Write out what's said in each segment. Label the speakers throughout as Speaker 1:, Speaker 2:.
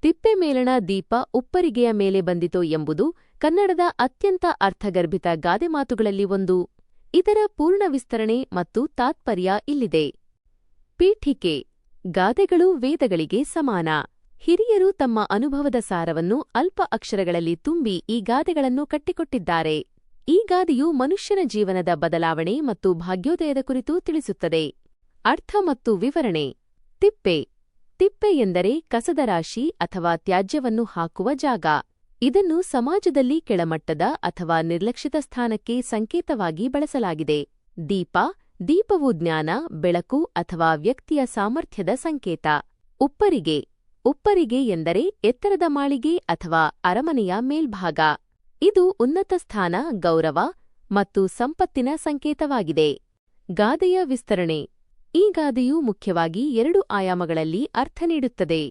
Speaker 1: ತಿಪ್ಪೆ ಮೇಲಣ ದೀಪ ಉಪ್ಪರಿಗೆಯ ಮೇಲೆ ಬಂದಿತೋ ಎಂಬುದು ಕನ್ನಡದ ಅತ್ಯಂತ ಅರ್ಥಗರ್ಭಿತ ಗಾದೆ ಮಾತುಗಳಲ್ಲಿ ಒಂದು. ಇದರ ಪೂರ್ಣ ವಿಸ್ತರಣೆ ಮತ್ತು ತಾತ್ಪರ್ಯ ಇಲ್ಲಿದೆ. ಪೀಠಿಕೆ: ಗಾದೆಗಳು ವೇದಗಳಿಗೆ ಸಮಾನ. ಹಿರಿಯರು ತಮ್ಮ ಅನುಭವದ ಸಾರವನ್ನು ಅಲ್ಪ ಅಕ್ಷರಗಳಲ್ಲಿ ತುಂಬಿ ಈ ಗಾದೆಗಳನ್ನು ಕಟ್ಟಿಕೊಟ್ಟಿದ್ದಾರೆ. ಈ ಗಾದೆಯು ಮನುಷ್ಯನ ಜೀವನದ ಬದಲಾವಣೆ ಮತ್ತು ಭಾಗ್ಯೋದಯದ ಕುರಿತು ತಿಳಿಸುತ್ತದೆ. ಅರ್ಥ ಮತ್ತು ವಿವರಣೆ. ತಿಪ್ಪೆ: ತಿಪ್ಪೆ ಎಂದರೆ ಕಸದ ರಾಶಿ ಅಥವಾ ತ್ಯಾಜ್ಯವನ್ನು ಹಾಕುವ ಜಾಗ. ಇದನ್ನು ಸಮಾಜದಲ್ಲಿ ಕೆಳಮಟ್ಟದ ಅಥವಾ ನಿರ್ಲಕ್ಷಿತ ಸ್ಥಾನಕ್ಕೆ ಸಂಕೇತವಾಗಿ ಬಳಸಲಾಗಿದೆ. ದೀಪ: ದೀಪವು ಜ್ಞಾನ, ಬೆಳಕು ಅಥವಾ ವ್ಯಕ್ತಿಯ ಸಾಮರ್ಥ್ಯದ ಸಂಕೇತ. ಉಪ್ಪರಿಗೆ: ಉಪ್ಪರಿಗೆ ಎಂದರೆ ಎತ್ತರದ ಮಾಳಿಗೆ ಅಥವಾ ಅರಮನೆಯ ಮೇಲ್ಭಾಗ. ಇದು ಉನ್ನತ ಸ್ಥಾನ, ಗೌರವ ಮತ್ತು ಸಂಪತ್ತಿನ ಸಂಕೇತವಾಗಿದೆ. ಗಾದೆಯ ವಿಸ್ತರಣೆ. ಈ ಗಾದೆಯು ಮುಖ್ಯವಾಗಿ 2 ಆಯಾಮಗಳಲ್ಲಿ ಅರ್ಥ ನೀಡುತ್ತದೆ.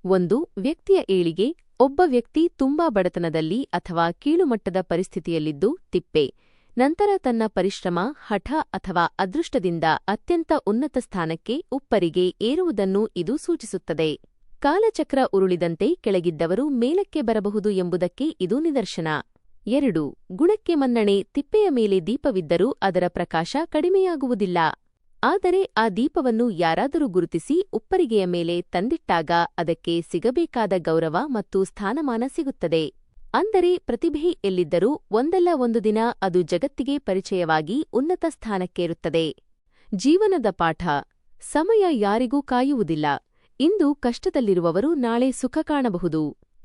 Speaker 1: 1. ವ್ಯಕ್ತಿಯ ಏಳಿಗೆ: ಒಬ್ಬ ವ್ಯಕ್ತಿ ತುಂಬಾ ಬಡತನದಲ್ಲಿ ಅಥವಾ ಕೀಳುಮಟ್ಟದ ಪರಿಸ್ಥಿತಿಯಲ್ಲಿದ್ದು ತಿಪ್ಪೆ ನಂತರ ತನ್ನ ಪರಿಶ್ರಮ, ಹಠ ಅಥವಾ ಅದೃಷ್ಟದಿಂದ ಅತ್ಯಂತ ಉನ್ನತ ಸ್ಥಾನಕ್ಕೆ ಉಪ್ಪರಿಗೆ ಏರುವುದನ್ನು ಇದು ಸೂಚಿಸುತ್ತದೆ. ಕಾಲಚಕ್ರ ಉರುಳಿದಂತೆ ಕೆಳಗಿದ್ದವರು ಮೇಲಕ್ಕೆ ಬರಬಹುದು ಎಂಬುದಕ್ಕೆ ಇದು ನಿದರ್ಶನ. 2. ಗುಣಕ್ಕೆ ಮನ್ನಣೆ: ತಿಪ್ಪೆಯ ಮೇಲೆ ದೀಪವಿದ್ದರೂ ಅದರ ಪ್ರಕಾಶ ಕಡಿಮೆಯಾಗುವುದಿಲ್ಲ. ಆದರೆ ಆ ದೀಪವನ್ನು ಯಾರಾದರೂ ಗುರುತಿಸಿ ಉಪ್ಪರಿಗೆಯ ಮೇಲೆ ತಂದಿಟ್ಟಾಗ ಅದಕ್ಕೆ ಸಿಗಬೇಕಾದ ಗೌರವ ಮತ್ತು ಸ್ಥಾನಮಾನ ಸಿಗುತ್ತದೆ. ಅಂದರೆ ಪ್ರತಿಭೆ ಎಲ್ಲಿದ್ದರೂ ಒಂದಲ್ಲ ಒಂದು ದಿನ ಅದು ಜಗತ್ತಿಗೆ ಪರಿಚಯವಾಗಿ ಉನ್ನತ ಸ್ಥಾನಕ್ಕೇರುತ್ತದೆ. ಜೀವನದ ಪಾಠ: ಸಮಯ ಯಾರಿಗೂ ಕಾಯುವುದಿಲ್ಲ. ಇಂದು ಕಷ್ಟದಲ್ಲಿರುವವರು ನಾಳೆ ಸುಖ ಕಾಣಬಹುದು.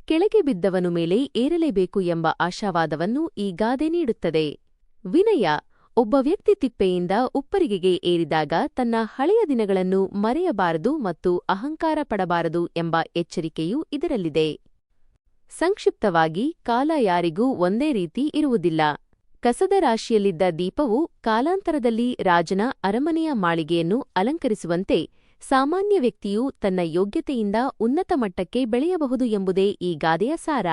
Speaker 1: ಕೆಳಗೆ ಬಿದ್ದವನು ಮೇಲೆ ಏರಲೇಬೇಕು ಎಂಬ ಆಶಾವಾದವನ್ನು ಈ ಗಾದೆ ನೀಡುತ್ತದೆ. ವಿನಯ: ಒಬ್ಬ ವ್ಯಕ್ತಿ ತಿಪ್ಪೆಯಿಂದ ಉಪ್ಪರಿಗೆಗೆ ಏರಿದಾಗ ತನ್ನ ಹಳೆಯ ದಿನಗಳನ್ನು ಮರೆಯಬಾರದು ಮತ್ತು ಅಹಂಕಾರ ಪಡಬಾರದು ಎಂಬ ಎಚ್ಚರಿಕೆಯೂ ಇದರಲ್ಲಿದೆ. ಸಂಕ್ಷಿಪ್ತವಾಗಿ, ಕಾಲ ಯಾರಿಗೂ ಒಂದೇ ರೀತಿ ಇರುವುದಿಲ್ಲ. ಕಸದ ರಾಶಿಯಲ್ಲಿದ್ದ ದೀಪವು ಕಾಲಾಂತರದಲ್ಲಿ ರಾಜನ ಅರಮನೆಯ ಮಾಳಿಗೆಯನ್ನು ಅಲಂಕರಿಸುವಂತೆ ಸಾಮಾನ್ಯ ವ್ಯಕ್ತಿಯು ತನ್ನ ಯೋಗ್ಯತೆಯಿಂದ ಉನ್ನತ ಮಟ್ಟಕ್ಕೆ ಬೆಳೆಯಬಹುದು ಎಂಬುದೇ ಈ ಗಾದೆಯ ಸಾರ.